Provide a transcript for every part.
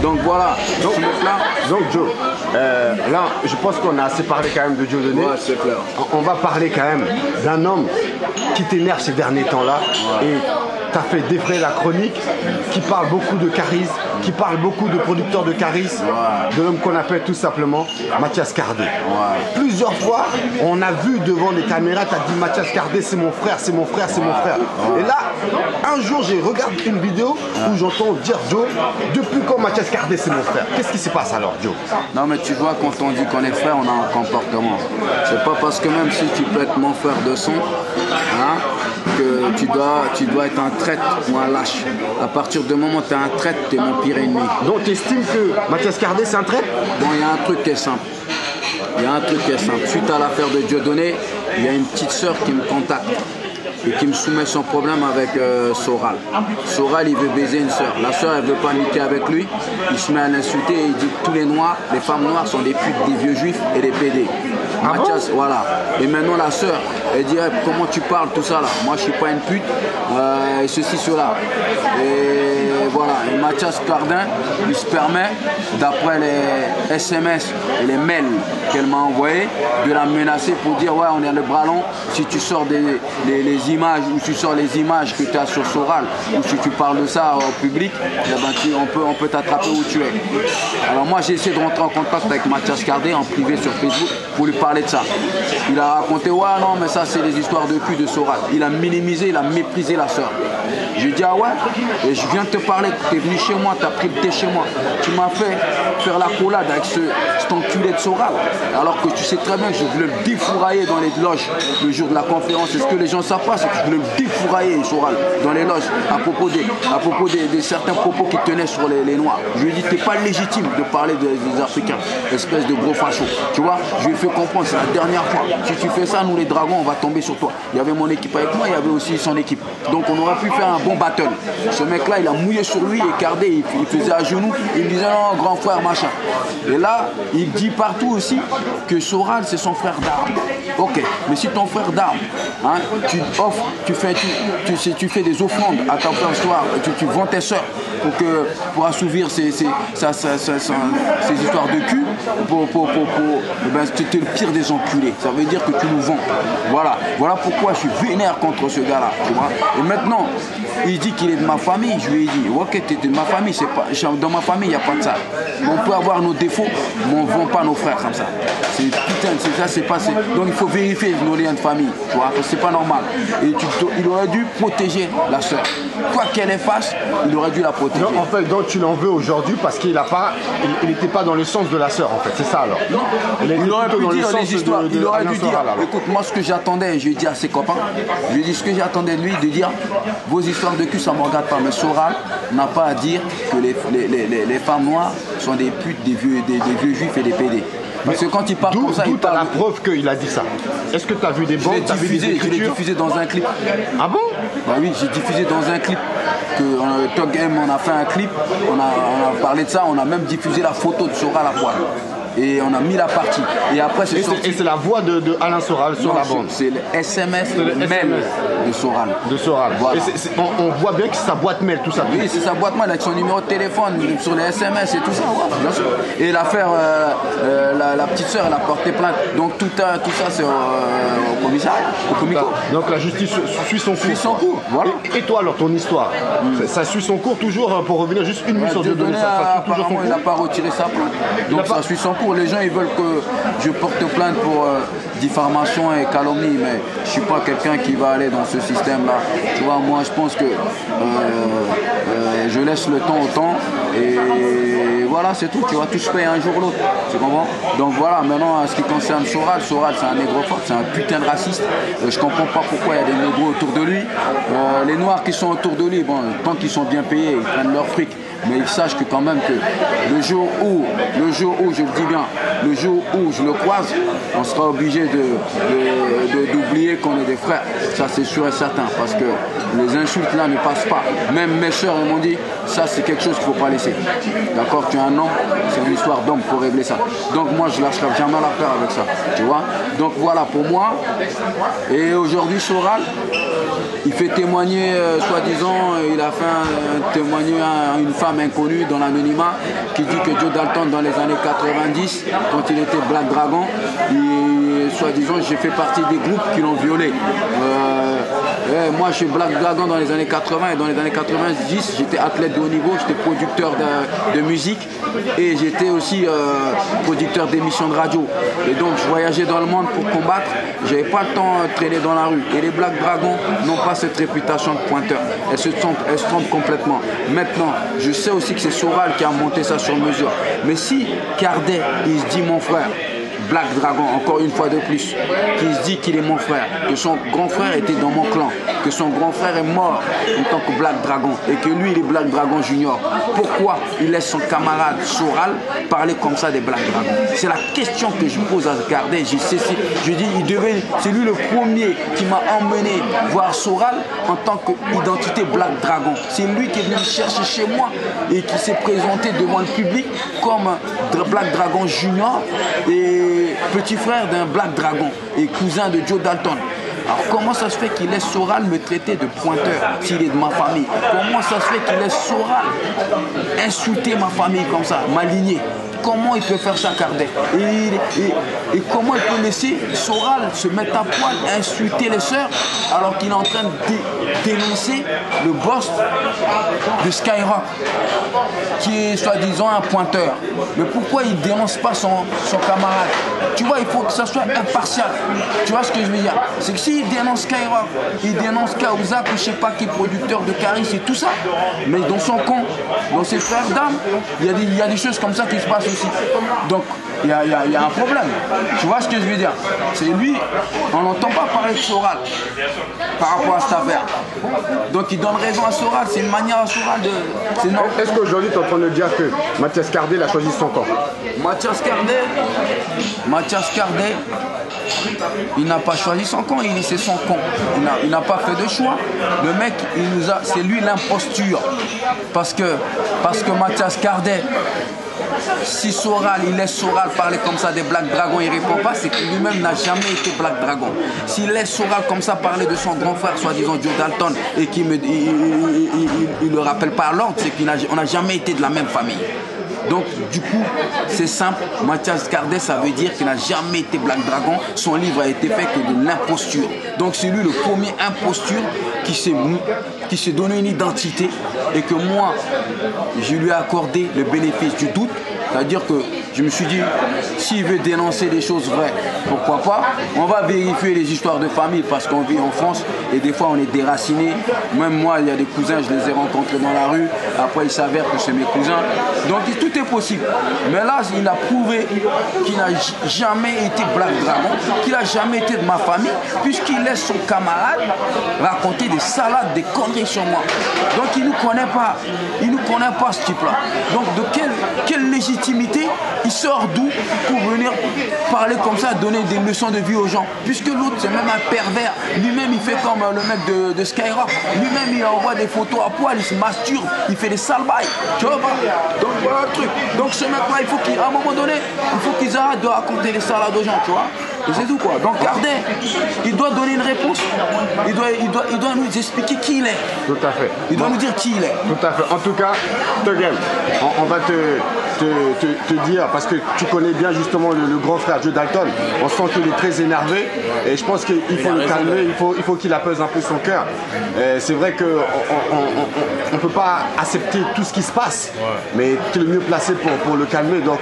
Donc voilà, donc Joe, là je pense qu'on a assez parlé quand même de Joe Donné. Ouais, c'est clair. On va parler quand même d'un homme qui t'énerve ces derniers temps-là. Ouais. Et tu as fait défrayer la chronique, qui parle beaucoup de charisme, qui parle beaucoup de producteurs de charisme, de l'homme qu'on appelle tout simplement Mathias Cardé. Ouais. Plusieurs fois, on a vu devant les caméras, tu as dit Mathias Cardé, c'est mon frère, c'est mon frère, c'est mon frère. Ouais. Et là, un jour, j'ai regardé une vidéo où j'entends dire Joe, depuis quand Mathias Cardé, c'est mon frère? Qu'est-ce qui se passe alors, Joe? Non, mais tu vois, quand on dit qu'on est frère, on a un comportement. C'est pas parce que même si tu peux être mon frère de sang, hein, que tu dois être un traître ou un lâche. À partir du moment où tu es un traître, tu es mon pire ennemi. Donc tu estimes que Mathias Cardé c'est un traître? Bon, il y a un truc qui est simple. Suite à l'affaire de Dieudonné, il y a une petite sœur qui me contacte et qui me soumet son problème avec Soral. Soral, il veut baiser une sœur. La sœur, elle veut pas niquer avec lui. Il se met à l'insulter et il dit que tous les noirs, les femmes noires sont des putes, des vieux juifs et des pédés. Mathias, voilà. Et maintenant la sœur, elle dit comment tu parles tout ça là. Moi je suis pas une pute, et ceci, cela. Et voilà. Et Mathias Cardin, il se permet, d'après les SMS et les mails qu'elle m'a envoyés, de la menacer pour dire ouais on est le bras long, si tu sors les images ou tu sors les images que tu as sur Soral ou si tu parles de ça au public, on peut t'attraper où tu es. Alors moi j'ai essayé de rentrer en contact avec Mathias Cardé en privé sur Facebook pour lui parler de ça. Il a raconté ouais non mais ça c'est les histoires de cul de Soral. Il a minimisé, il a méprisé la sœur. J'ai dit ah ouais, et je viens de te parler, tu es venu chez moi, tu as pris le thé chez moi, tu m'as fait faire la collade avec cet enculé de Soral, alors que tu sais très bien que je voulais le défourailler dans les loges le jour de la conférence. Et ce que les gens ne savent pas, c'est que je voulais le défourailler Soral dans les loges à propos de certains propos qu'il tenait sur les Noirs. Je lui ai dit t'es pas légitime de parler des Africains, espèce de gros facho. Tu vois, je lui ai fait comprendre, c'est la dernière fois. Si tu fais ça, nous les dragons, on va tomber sur toi. Il y avait mon équipe avec moi, il y avait aussi son équipe. Donc on aurait pu faire un bon battle. Ce mec-là, il a mouillé sur lui, et Cardé, il faisait à genoux, il me disait non, grand frère, machin. Et là, il dit partout aussi que Soral, c'est son frère d'armes. Ok, mais si ton frère d'armes, hein, tu offres, tu fais des offrandes à ta frère soir, tu vends tes soeurs pour assouvir ces histoires de cul, tu es le pire des enculés. Ça veut dire que tu nous vends. Voilà pourquoi je suis vénère contre ce gars-là. Tu vois. Et maintenant, il dit qu'il est de ma famille. Je lui ai dit, ok, tu es de ma famille, c'est pas, dans ma famille, il n'y a pas de ça. On peut avoir nos défauts, mais on ne vend pas nos frères comme ça. C'est putain, ça c'est passé. Donc il faut vérifier nos liens de famille, tu vois, c'est pas normal. Et il aurait dû protéger la sœur. Quoi qu'elle efface, il aurait dû la protéger. Non, en fait, donc tu l'en veux aujourd'hui parce qu'il n'était pas dans le sens de la sœur, en fait, c'est ça alors. Non, il aurait pu dire les histoires, il aurait dû dire, écoute, moi ce que j'attendais, je lui ai dit à ses copains, je lui ai dit ce que j'attendais de lui, de dire, vos histoires de cul, ça ne me regarde pas, mais Soral n'a pas à dire que les femmes noires sont des putes, des vieux juifs et des pédés. Parce que quand il parle comme ça, il parle. La preuve qu'il a dit ça. Est-ce que tu as vu des bandes? Je l'ai diffusé dans un clip. Ah bon? Bah oui, j'ai diffusé dans un clip. Tog M, on a fait un clip, on a parlé de ça, on a même diffusé la photo de Soral à poil. Et on a mis la partie. Et après, c'est sorti. Et c'est la voix de Alain Soral sur la bande. C'est le SMS, le mail de Soral. De Soral. Voilà. On voit bien que c'est sa boîte mail, tout ça. Oui, c'est sa boîte mail avec son numéro de téléphone sur les SMS et tout ça. Ouais, bien sûr. Et l'affaire, la petite sœur, elle a porté plainte. Donc tout ça, c'est au commissariat, au comico. Donc la justice suit son cours. Voilà. Et toi alors, ton histoire, ça suit son cours toujours, pour revenir juste une minute sur Dieudonné, ça suit toujours son cours. Il n'a pas retiré sa plainte. Donc ça suit son cours. Les gens ils veulent que je porte plainte pour diffamation et calomnie, mais je suis pas quelqu'un qui va aller dans ce système là. Tu vois, moi je pense que je laisse le temps au temps et voilà, c'est tout. Tu vois, tout se paye un jour ou l'autre. Tu comprends? Donc voilà, maintenant en ce qui concerne Soral, c'est un négrophobe, c'est un putain de raciste. Je comprends pas pourquoi il y a des négros autour de lui. Les noirs qui sont autour de lui, bon, tant qu'ils sont bien payés, ils prennent leur fric. Mais ils sachent que quand même que le jour où, je le dis bien, le jour où je le croise, on sera obligé d'oublier qu'on est des frères. Ça c'est sûr et certain, parce que les insultes là ne passent pas. Même mes soeurs m'ont dit, ça c'est quelque chose qu'il ne faut pas laisser. D'accord, tu as un homme, c'est une histoire d'homme pour régler ça. Donc moi je ne lâcherai jamais l'affaire avec ça, tu vois. Donc voilà pour moi. Et aujourd'hui Soral, il fait témoigner, soi-disant, il a fait témoigner à une femme femme inconnue dans l'anonymat qui dit que Joe Dalton dans les années 90, quand il était Black Dragon, soi-disant j'ai fait partie des groupes qui l'ont violé. Moi je suis Black Dragon dans les années 80 et dans les années 90 j'étais athlète de haut niveau, j'étais producteur de musique et j'étais aussi producteur d'émissions de radio. Et donc je voyageais dans le monde pour combattre, j'avais pas le temps de traîner dans la rue. Et les Black Dragons n'ont pas cette réputation de pointeur. Elles se trompent complètement. Maintenant, je sais aussi que c'est Soral qui a monté ça sur mesure. Mais si Cardet, il se dit mon frère, Black Dragon, encore une fois de plus, qui se dit qu'il est mon frère, que son grand frère était dans mon clan, que son grand frère est mort en tant que Black Dragon et que lui il est Black Dragon Junior. Pourquoi il laisse son camarade Soral parler comme ça des Black Dragons? C'est la question que je pose à Cardet. Je dis, c'est lui le premier qui m'a emmené voir Soral en tant qu'identité Black Dragon. C'est lui qui est venu me chercher chez moi et qui s'est présenté devant le public comme Black Dragon Junior et petit frère d'un Black Dragon et cousin de Joe Dalton. Alors comment ça se fait qu'il laisse Soral me traiter de pointeur s'il est de ma famille? Comment ça se fait qu'il laisse Soral insulter ma famille comme ça, ma lignée? Comment il peut faire ça, Cardet? Et comment il peut laisser Soral se mettre à poil, insulter les sœurs, alors qu'il est en train de dénoncer le boss de Skyrock, qui est soi-disant un pointeur. Mais pourquoi il ne dénonce pas son camarade? Tu vois, il faut que ça soit impartial. Tu vois ce que je veux dire? C'est que s'il dénonce Skyrock, il dénonce Kaouzak ou je sais pas qui est producteur de Caris et tout ça, mais dans son camp, dans ses frères d'armes, il y a des choses comme ça qui se passent aussi. Donc il y a un problème. Tu vois ce que je veux dire? C'est lui, on n'entend pas parler de Soral par rapport à cette affaire. Donc il donne raison à Soral, c'est une manière à Soral de... Est-ce qu'aujourd'hui tu es en train de dire que Mathias Cardet a choisi son camp? Mathias Cardet, il n'a pas choisi son camp, c'est son camp. Il n'a pas fait de choix. Le mec, c'est lui l'imposture. Parce que Mathias Cardet, si Soral, il laisse Soral parler comme ça des Black Dragons, il répond pas, c'est que lui-même n'a jamais été Black Dragon. S'il laisse Soral comme ça parler de son grand frère, soi-disant Joe Dalton, et qu'il ne le rappelle pas à l'ordre, c'est qu'on n'a jamais été de la même famille. Donc du coup, c'est simple, Mathias Cardet, ça veut dire qu'il n'a jamais été Black Dragon. Son livre a été fait que de l'imposture. Donc c'est lui le premier imposture qui s'est donné une identité et que moi, je lui ai accordé le bénéfice du doute. C'est-à-dire que je me suis dit, s'il veut dénoncer des choses vraies, pourquoi pas? On va vérifier les histoires de famille parce qu'on vit en France et des fois on est déraciné. Même moi, il y a des cousins, je les ai rencontrés dans la rue. Après, il s'avère que c'est mes cousins. Donc tout est possible. Mais là, il a prouvé qu'il n'a jamais été Black Dragon, qu'il n'a jamais été de ma famille, puisqu'il laisse son camarade raconter des salades, des conneries sur moi. Donc il ne nous connaît pas. Il ne nous connaît pas, ce type-là. Donc de quelle légitimité il sort d'où pour venir parler comme ça, donner des leçons de vie aux gens? Puisque l'autre, c'est même un pervers. Lui-même, il fait comme le mec de Skyrock. Lui-même, il envoie des photos à poil, il se masturbe, il fait des sales bails. Tu vois pas? Donc voilà le truc. Donc ce mec-là, il faut qu'à un moment donné, il faut qu'ils arrêtent de raconter des salades aux gens, tu vois. Et c'est tout quoi. Donc Cardet, il doit donner une réponse. Il doit nous expliquer qui il est. Tout à fait. Il doit nous dire qui il est. Tout à fait. En tout cas, Tugel, on va te dire, parce que tu connais bien justement le grand frère Joe Dalton, on sent qu'il est très énervé et je pense qu'il faut le calmer, il faut qu'il apaise un peu son cœur. C'est vrai qu'on ne peut pas accepter tout ce qui se passe, mais tu es le mieux placé pour le calmer. Donc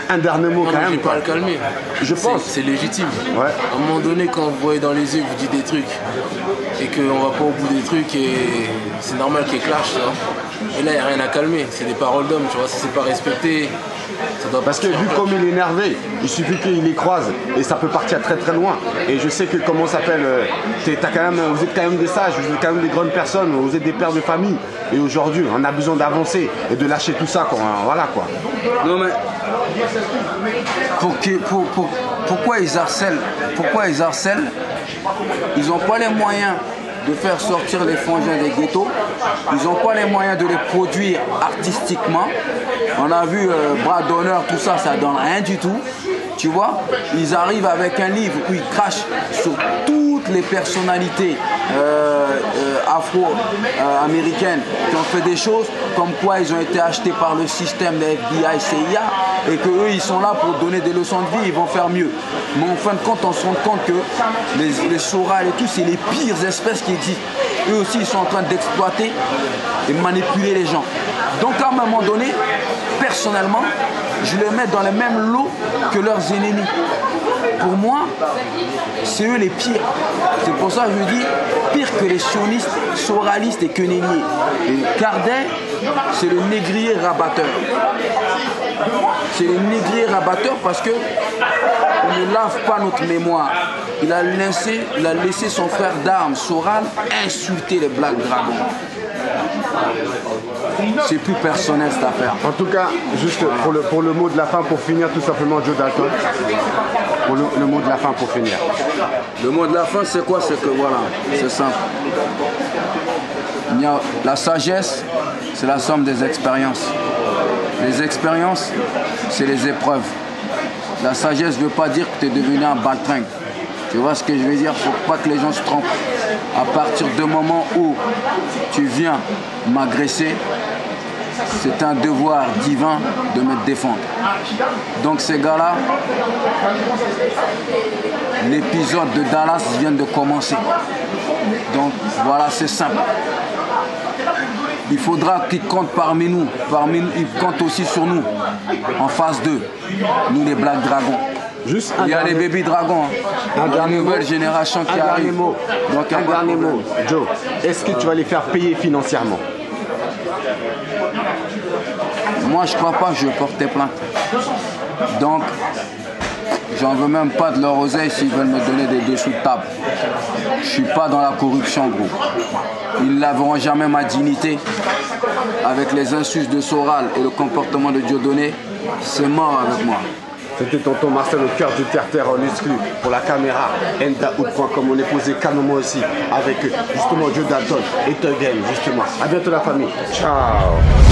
un dernier mot quand même. Je ne vais pas le calmer. Je pense. C'est légitime. Ouais. À un moment donné, quand vous voyez dans les yeux, vous dites des trucs et qu'on va pas au bout des trucs et c'est normal qu'il y ait clash, tu vois. Et là, il n'y a rien à calmer. C'est des paroles d'homme, tu vois. Si c'est pas respecté, ça doit parce que vu comme il est énervé, il suffit qu'il les croise et ça peut partir très très loin. Et je sais que comment ça s'appelle, vous êtes quand même des sages, vous êtes quand même des grandes personnes, vous êtes des pères de famille. Et aujourd'hui, on a besoin d'avancer et de lâcher tout ça, quoi. Voilà quoi. Non mais pourquoi ils harcèlent? Ils n'ont pas les moyens de faire sortir les frangins des ghettos. Ils n'ont pas les moyens de les produire artistiquement. On a vu bras d'honneur, tout ça, ça donne rien du tout. Tu vois, ils arrivent avec un livre où ils crachent sur toutes les personnalités afro-américaines qui ont fait des choses, comme quoi ils ont été achetés par le système de FBI, CIA, et qu'eux, ils sont là pour donner des leçons de vie, ils vont faire mieux. Mais en fin de compte, on se rend compte que les Soral et tout, c'est les pires espèces qui existent. Eux aussi, ils sont en train d'exploiter et manipuler les gens. Donc à un moment donné, personnellement, je les mets dans le même lot que leurs ennemis. Pour moi, c'est eux les pires. C'est pour ça que je dis pire que les sionistes, soralistes et queneliers. Et Kardec, c'est le négrier rabatteur. C'est le négrier rabatteur parce que on ne lave pas notre mémoire. Il a laissé son frère d'armes, Soral, insulter les Black Dragons. C'est plus personnel cette affaire. En tout cas, juste pour le mot de la fin, pour finir tout simplement, Joe Dalton. Pour le mot de la fin pour finir. Le mot de la fin, c'est quoi? C'est que voilà, c'est simple. La sagesse, c'est la somme des expériences. Les expériences, c'est les épreuves. La sagesse ne veut pas dire que tu es devenu un baltringue. Tu vois ce que je veux dire? Il ne faut pas que les gens se trompent. À partir du moment où tu viens m'agresser, c'est un devoir divin de me défendre. Donc ces gars-là, l'épisode de Dallas vient de commencer. Donc voilà, c'est simple. Il faudra qu'ils comptent parmi nous. Ils comptent aussi sur nous, en phase 2. Nous les Black Dragons. Juste il y a les baby dragons, la nouvelle génération qui arrive. Donc un dernier mot, Joe. Est-ce que tu vas les faire payer financièrement? Moi, je crois pas que je vais porter plainte. Donc, j'en veux même pas de leur oseille s'ils veulent me donner des dessous de table. Je suis pas dans la corruption, gros. Ils ne laveront jamais ma dignité. Avec les insultes de Soral et le comportement de Dieudonné, c'est mort avec moi. C'était tonton Marcel au cœur du terre-terre en exclu pour la caméra endaout.com. On est posé calmement aussi avec justement Joe Dalton et Tuggen justement. A bientôt la famille. Ciao.